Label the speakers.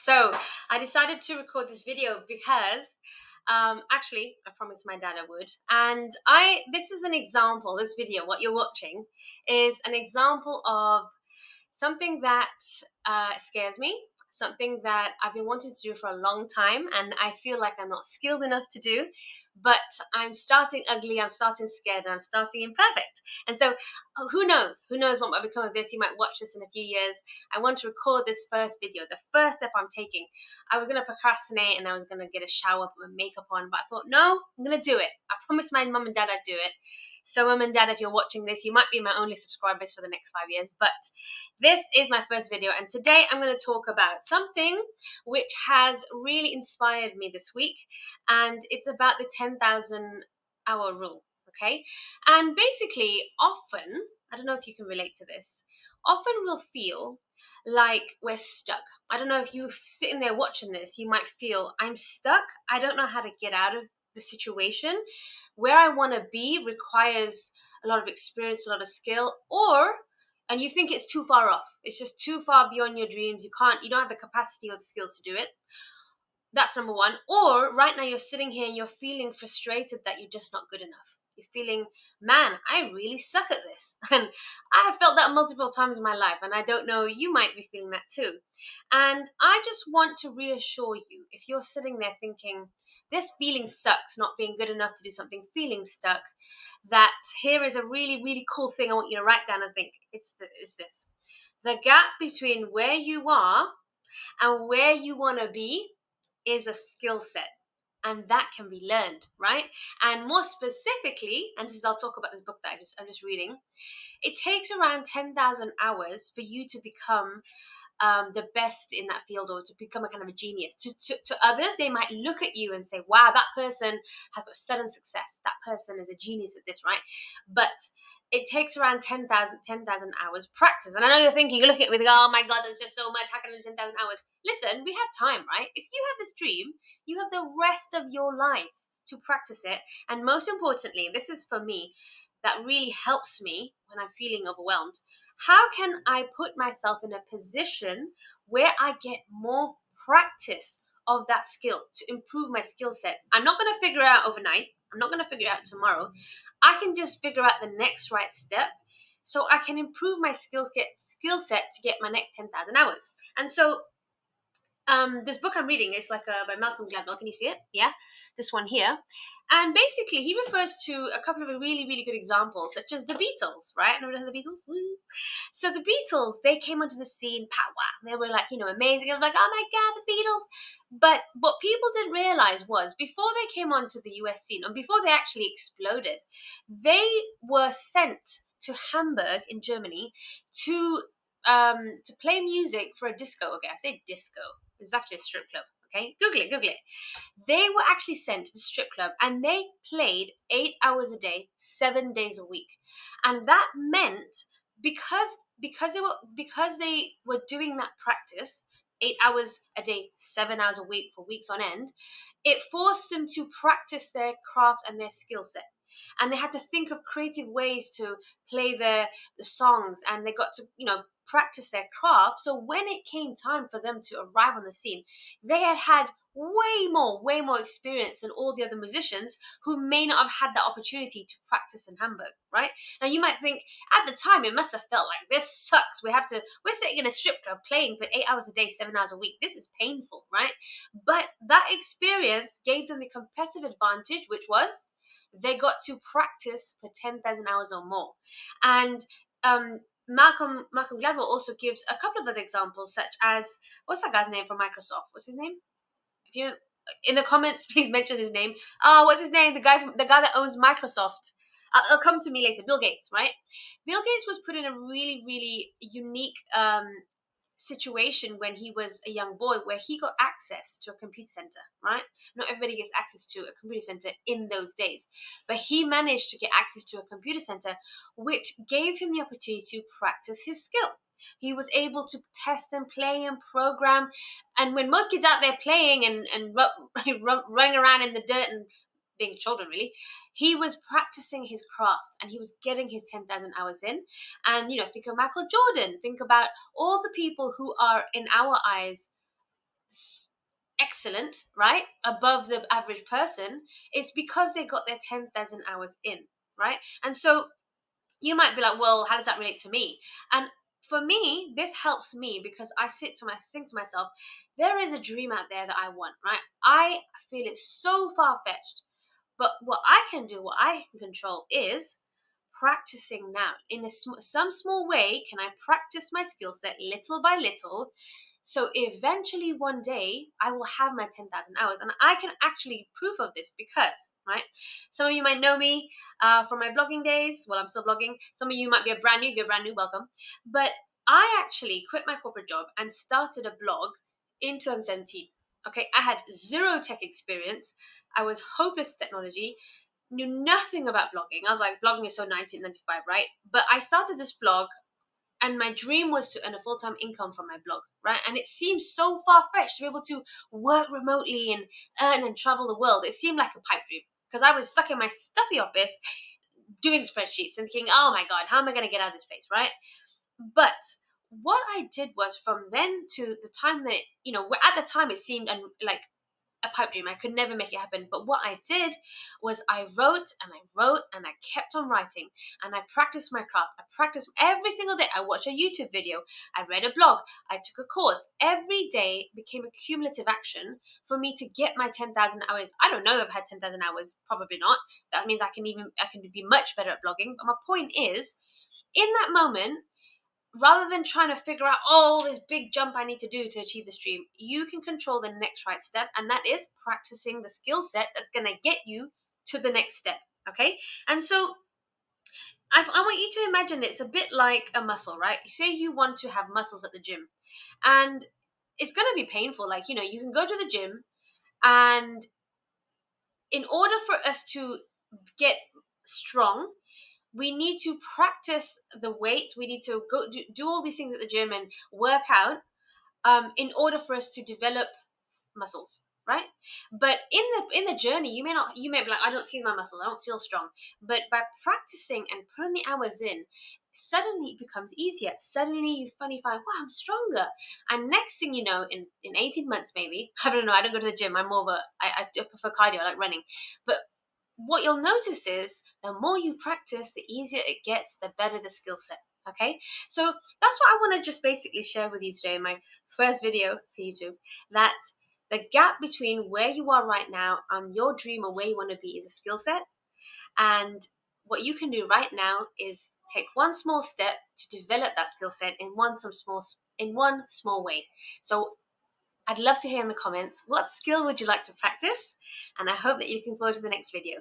Speaker 1: So I decided to record this video because actually I promised my dad I would. And this is an example, this video, what you're watching is an example of something that scares me, something that I've been wanting to do for a long time, and I feel like I'm not skilled enough to do, but I'm starting ugly, I'm starting scared, and I'm starting imperfect. And so, who knows? Who knows what might become of this? You might watch this in a few years. I want to record this first video, the first step I'm taking. I was going to procrastinate and I was going to get a shower, put my makeup on, but I thought, no, I'm going to do it. I promised my mum and dad I'd do it. So, mum and dad, if you're watching this, you might be my only subscribers for the next 5 years, but this is my first video, and today I'm going to talk about something which has really inspired me this week, and it's about the 10,000 hour rule, okay? And basically, often, I don't know if you can relate to this, often we'll feel like we're stuck. I don't know if you're sitting there watching this, you might feel, I'm stuck, I don't know how to get out of the situation. Where I want to be requires a lot of experience, a lot of skill, and you think it's too far off. It's just too far beyond your dreams. You don't have the capacity or the skills to do it. That's number one. Or right now you're sitting here and you're feeling frustrated that you're just not good enough. You're feeling, man, I really suck at this. And I have felt that multiple times in my life, and I don't know, you might be feeling that too. And I just want to reassure you, if you're sitting there thinking, this feeling sucks, not being good enough to do something, feeling stuck, that here is a really, really cool thing I want you to write down and think. It's this. The gap between where you are and where you want to be is a skill set. And that can be learned, right? And more specifically, and this is, I'll talk about this book that I'm just reading, it takes around 10,000 hours for you to become the best in that field, or to become a kind of a genius. To others, they might look at you and say, wow, that person has got sudden success. That person is a genius at this, right? But it takes around 10,000 hours practice. And I know you're thinking, you're looking at me like, oh my God, there's just so much. How can I do 10,000 hours? Listen, we have time, right? If you have this dream, you have the rest of your life to practice it. And most importantly, this is for me, that really helps me when I'm feeling overwhelmed. How can I put myself in a position where I get more practice of that skill to improve my skill set? I'm not going to figure it out overnight. I'm not going to figure it out tomorrow. I can just figure out the next right step so I can improve my skill set to get my next 10,000 hours. And so this book I'm reading is by Malcolm Gladwell. Can you see it? Yeah, this one here. And basically, he refers to a couple of really, really good examples, such as the Beatles, right? Remember the Beatles? Woo. So the Beatles, they came onto the scene, wow, they were amazing. I was like, oh my God, the Beatles. But what people didn't realize was, before they came onto the US scene, and before they actually exploded, they were sent to Hamburg in Germany to play music for a disco. Okay, I say disco. It's actually a strip club. Okay, Google it. They were actually sent to the strip club, and they played 8 hours a day, 7 days a week, and that meant because they were doing that practice, 8 hours a day, 7 hours a week for weeks on end, it forced them to practice their craft and their skill set. And they had to think of creative ways to play the songs, and they got to practice their craft. So when it came time for them to arrive on the scene, they had way more experience than all the other musicians who may not have had the opportunity to practice in Hamburg, right? Now you might think, at the time it must have felt like, this sucks. We're sitting in a strip club playing for 8 hours a day, 7 hours a week. This is painful, right? But that experience gave them the competitive advantage, which was they got to practice for 10,000 hours or more. And Malcolm Gladwell also gives a couple of other examples, such as, what's that guy's name from Microsoft? What's his name? If you in the comments, please mention his name. What's his name? The guy that owns Microsoft. It'll come to me later. Bill Gates, right? Bill Gates was put in a really, really unique situation when he was a young boy, where he got access to a computer center, right? Not everybody gets access to a computer center in those days, but he managed to get access to a computer center, which gave him the opportunity to practice his skill. He was able to test and play and program, and when most kids out there playing and running around in the dirt and being children, really, he was practicing his craft and he was getting his 10,000 hours in. And think of Michael Jordan, think about all the people who are in our eyes excellent, right, above the average person, it's because they got their 10,000 hours in, right? And so you might be like, well, how does that relate to me? And for me, this helps me because I think to myself, there is a dream out there that I want, right? I feel it's so far fetched, but what I can do, what I can control is practicing now. In some small way, can I practice my skill set little by little? So eventually one day I will have my 10,000 hours, and I can actually proof of this because, right? Some of you might know me from my blogging days. Well, I'm still blogging. Some of you might be brand new. If you're brand new, welcome. But I actually quit my corporate job and started a blog in 2017. Okay, I had zero tech experience. I was hopeless at technology, knew nothing about blogging. I was like, blogging is so 1995, right? But I started this blog, and my dream was to earn a full-time income from my blog, right? And it seemed so far-fetched to be able to work remotely and earn and travel the world. It seemed like a pipe dream because I was stuck in my stuffy office doing spreadsheets and thinking, oh my God, how am I going to get out of this place, right? But what I did was, from then to the time that, at the time it seemed like a pipe dream. I could never make it happen. But what I did was I wrote and I wrote and I kept on writing, and I practiced my craft. I practiced every single day. I watched a YouTube video. I read a blog. I took a course. Every day became a cumulative action for me to get my 10,000 hours. I don't know if I've had 10,000 hours. Probably not. That means I can be much better at blogging. But my point is, in that moment, rather than trying to figure out this big jump I need to do to achieve this dream, you can control the next right step, and that is practicing the skill set that's going to get you to the next step. Okay, and so I want you to imagine it's a bit like a muscle, right? Say you want to have muscles at the gym, and it's going to be painful. Like, you can go to the gym, and in order for us to get strong, we need to practice the weight. We need to go do all these things at the gym and work out in order for us to develop muscles, right? But in the journey, you may be like, I don't see my muscles, I don't feel strong. But by practicing and putting the hours in, suddenly it becomes easier. Suddenly you finally find, wow, I'm stronger. And next thing you know, in 18 months maybe, I don't know, I don't go to the gym. I'm more of I prefer cardio, I like running. But what you'll notice is the more you practice, the easier it gets, the better the skill set. Okay, so that's what I want to just basically share with you today in my first video for YouTube. That the gap between where you are right now and your dream or where you want to be is a skill set. And what you can do right now is take one small step to develop that skill set in one small way. So I'd love to hear in the comments, what skill would you like to practice? And I hope that you can go to the next video.